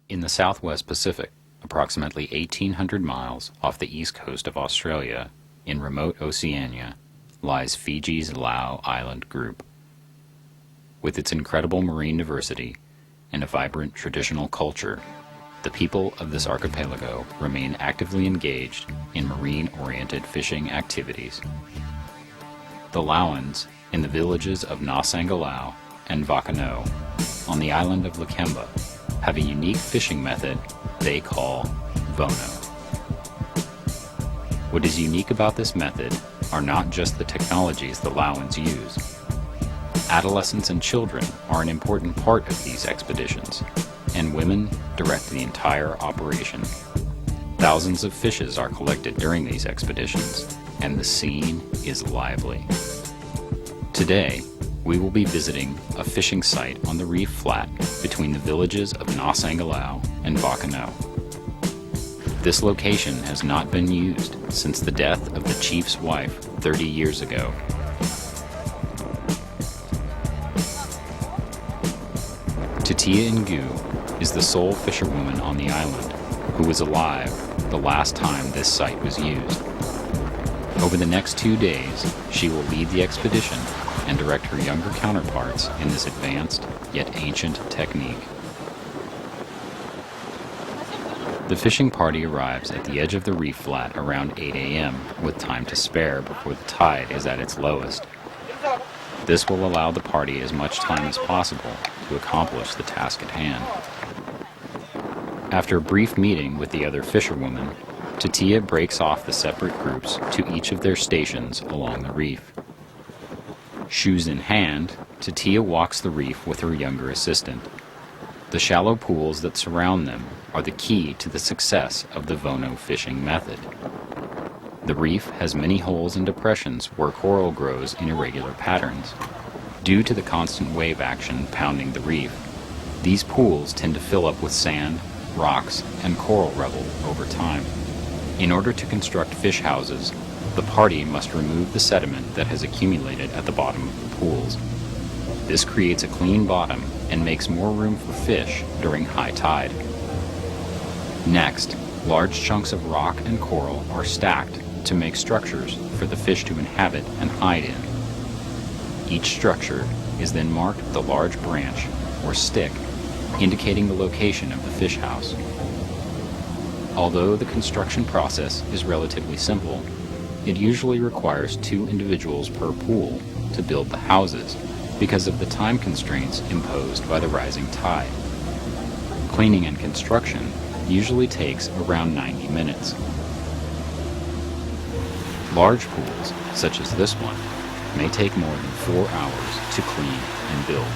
In the southwest Pacific, approximately 1,800 miles off the east coast of Australia, in remote Oceania, lies Fiji's Lau Island group. With its incredible marine diversity and a vibrant traditional culture, the people of this archipelago remain actively engaged in marine-oriented fishing activities. The Lauans, in the villages of Nasangalau and Vakano, on the island of Lakemba, have a unique fishing method they call Vono. What is unique about this method are not just the technologies the Lauans use. Adolescents and children are an important part of these expeditions, and women direct the entire operation. Thousands of fishes are collected during these expeditions, and the scene is lively. Today, we will be visiting a fishing site on the reef flat between the villages of Nasangalau and Vakano. This location has not been used since the death of the chief's wife 30 years ago. Tatia Ngu is the sole fisherwoman on the island who was alive the last time this site was used. Over the next 2 days, she will lead the expedition and direct her younger counterparts in this advanced yet ancient technique. The fishing party arrives at the edge of the reef flat around 8 a.m. with time to spare before the tide is at its lowest. This will allow the party as much time as possible to accomplish the task at hand. After a brief meeting with the other fisherwomen, Tatia breaks off the separate groups to each of their stations along the reef. Shoes in hand, Tatia walks the reef with her younger assistant. The shallow pools that surround them are the key to the success of the Vono fishing method. The reef has many holes and depressions where coral grows in irregular patterns. Due to the constant wave action pounding the reef, these pools tend to fill up with sand, rocks, and coral rubble over time. In order to construct fish houses, the party must remove the sediment that has accumulated at the bottom of the pools. This creates a clean bottom and makes more room for fish during high tide. Next, large chunks of rock and coral are stacked to make structures for the fish to inhabit and hide in. Each structure is then marked with a large branch or stick, indicating the location of the fish house. Although the construction process is relatively simple, it usually requires 2 individuals per pool to build the houses because of the time constraints imposed by the rising tide. Cleaning and construction usually takes around 90 minutes. Large pools, such as this one, may take more than 4 hours to clean and build.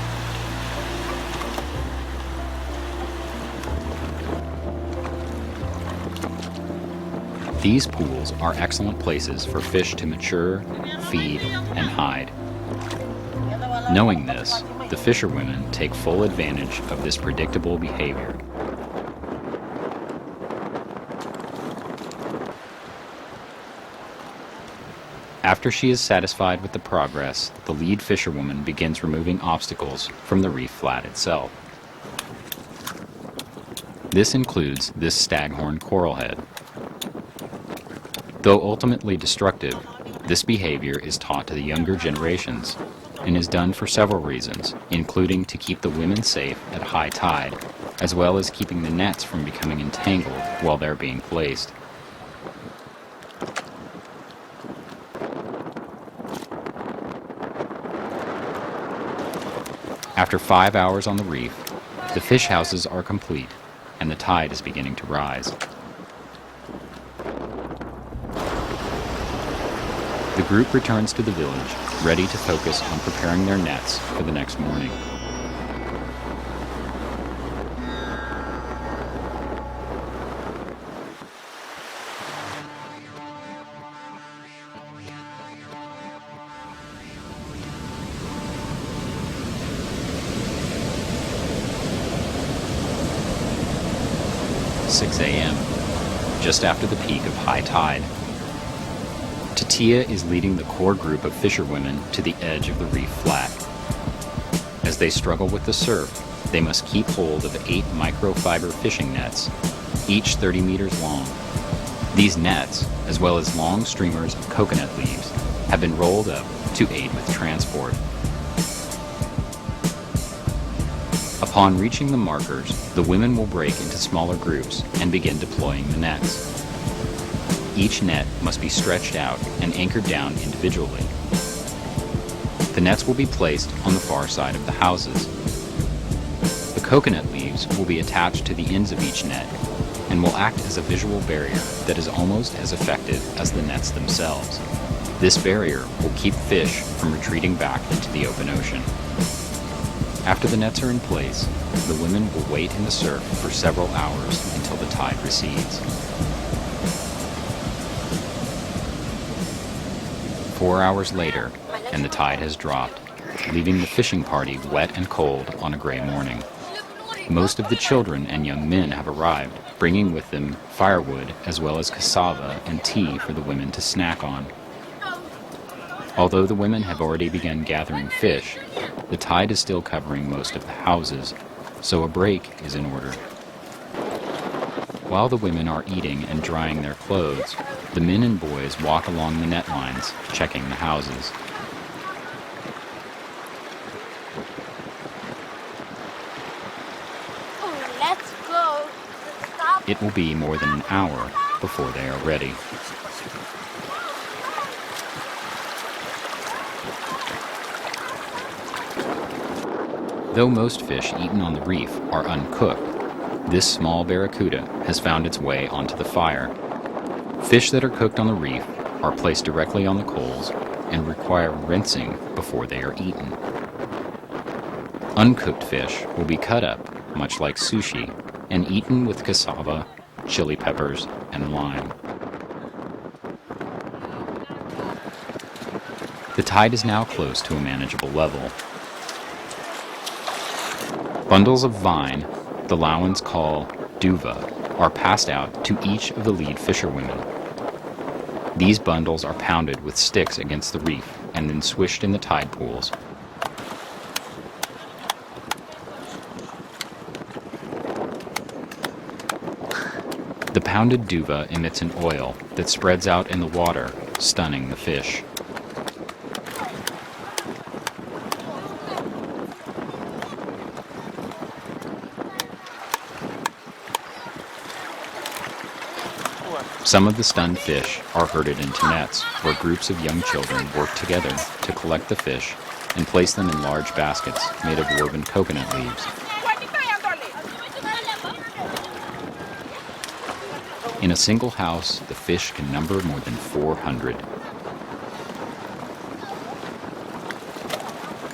These pools are excellent places for fish to mature, feed, and hide. Knowing this, the fisherwomen take full advantage of this predictable behavior. After she is satisfied with the progress, the lead fisherwoman begins removing obstacles from the reef flat itself. This includes this staghorn coralhead. Though ultimately destructive, this behavior is taught to the younger generations and is done for several reasons, including to keep the women safe at high tide, as well as keeping the nets from becoming entangled while they're being placed. After 5 hours on the reef, the fish houses are complete and the tide is beginning to rise. The group returns to the village, ready to focus on preparing their nets for the next morning. At 6 a.m., just after the peak of high tide, Tatia is leading the core group of fisherwomen to the edge of the reef flat. As they struggle with the surf, they must keep hold of 8 microfiber fishing nets, each 30 meters long. These nets, as well as long streamers of coconut leaves, have been rolled up to aid with transport. Upon reaching the markers, the women will break into smaller groups and begin deploying the nets. Each net must be stretched out and anchored down individually. The nets will be placed on the far side of the houses. The coconut leaves will be attached to the ends of each net and will act as a visual barrier that is almost as effective as the nets themselves. This barrier will keep fish from retreating back into the open ocean. After the nets are in place, the women will wait in the surf for several hours until the tide recedes. 4 hours later, and the tide has dropped, leaving the fishing party wet and cold on a gray morning. Most of the children and young men have arrived, bringing with them firewood as well as cassava and tea for the women to snack on. Although the women have already begun gathering fish, the tide is still covering most of the houses, so a break is in order. While the women are eating and drying their clothes, the men and boys walk along the net lines, checking the houses. Let's go. Stop. It will be more than an hour before they are ready. Though most fish eaten on the reef are uncooked, this small barracuda has found its way onto the fire. Fish that are cooked on the reef are placed directly on the coals and require rinsing before they are eaten. Uncooked fish will be cut up, much like sushi, and eaten with cassava, chili peppers, and lime. The tide is now close to a manageable level. Bundles of vine, the Lawans call duva, are passed out to each of the lead fisherwomen. These bundles are pounded with sticks against the reef and then swished in the tide pools. The pounded duva emits an oil that spreads out in the water, stunning the fish. Some of the stunned fish are herded into nets, where groups of young children work together to collect the fish and place them in large baskets made of woven coconut leaves. In a single house, the fish can number more than 400.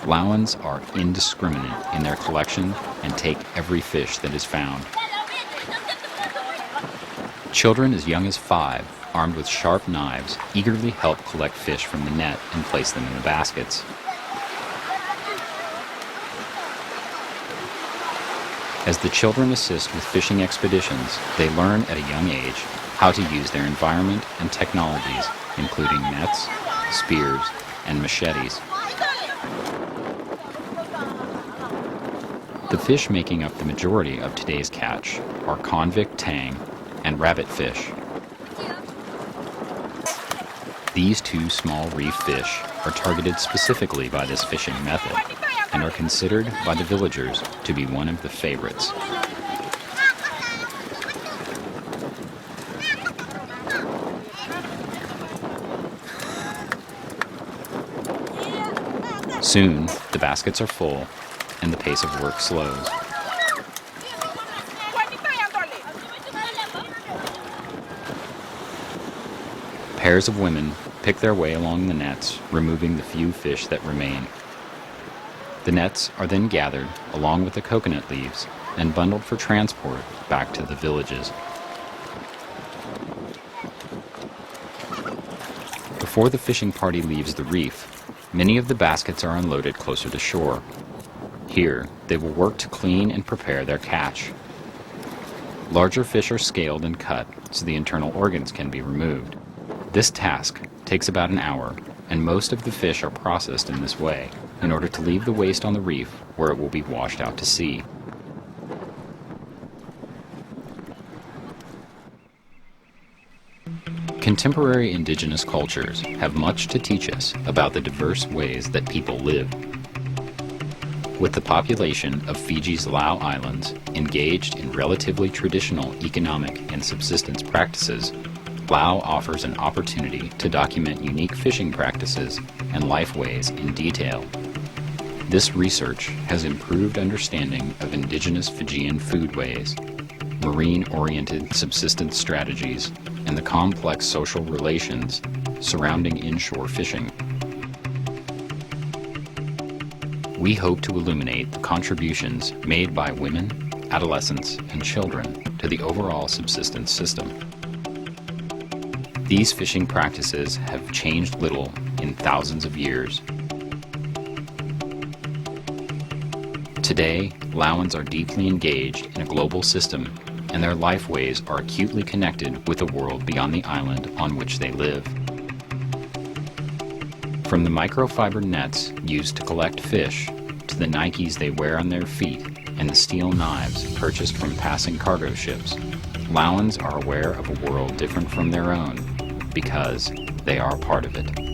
Lawans are indiscriminate in their collection and take every fish that is found. Children as young as 5, armed with sharp knives, eagerly help collect fish from the net and place them in the baskets. As the children assist with fishing expeditions, they learn at a young age how to use their environment and technologies, including nets, spears, and machetes. The fish making up the majority of today's catch are convict tang and rabbitfish. These two small reef fish are targeted specifically by this fishing method and are considered by the villagers to be one of the favorites. Soon, the baskets are full and the pace of work slows. Pairs of women pick their way along the nets, removing the few fish that remain. The nets are then gathered, along with the coconut leaves, and bundled for transport back to the villages. Before the fishing party leaves the reef, many of the baskets are unloaded closer to shore. Here, they will work to clean and prepare their catch. Larger fish are scaled and cut so the internal organs can be removed. This task takes about an hour, and most of the fish are processed in this way in order to leave the waste on the reef where it will be washed out to sea. Contemporary indigenous cultures have much to teach us about the diverse ways that people live. With the population of Fiji's Lau Islands engaged in relatively traditional economic and subsistence practices, Lau offers an opportunity to document unique fishing practices and lifeways in detail. This research has improved understanding of indigenous Fijian foodways, marine-oriented subsistence strategies, and the complex social relations surrounding inshore fishing. We hope to illuminate the contributions made by women, adolescents, and children to the overall subsistence system. These fishing practices have changed little in thousands of years. Today, Lauans are deeply engaged in a global system, and their lifeways are acutely connected with the world beyond the island on which they live. From the microfiber nets used to collect fish, to the Nikes they wear on their feet, and the steel knives purchased from passing cargo ships, Lauans are aware of a world different from their own, because they are part of it.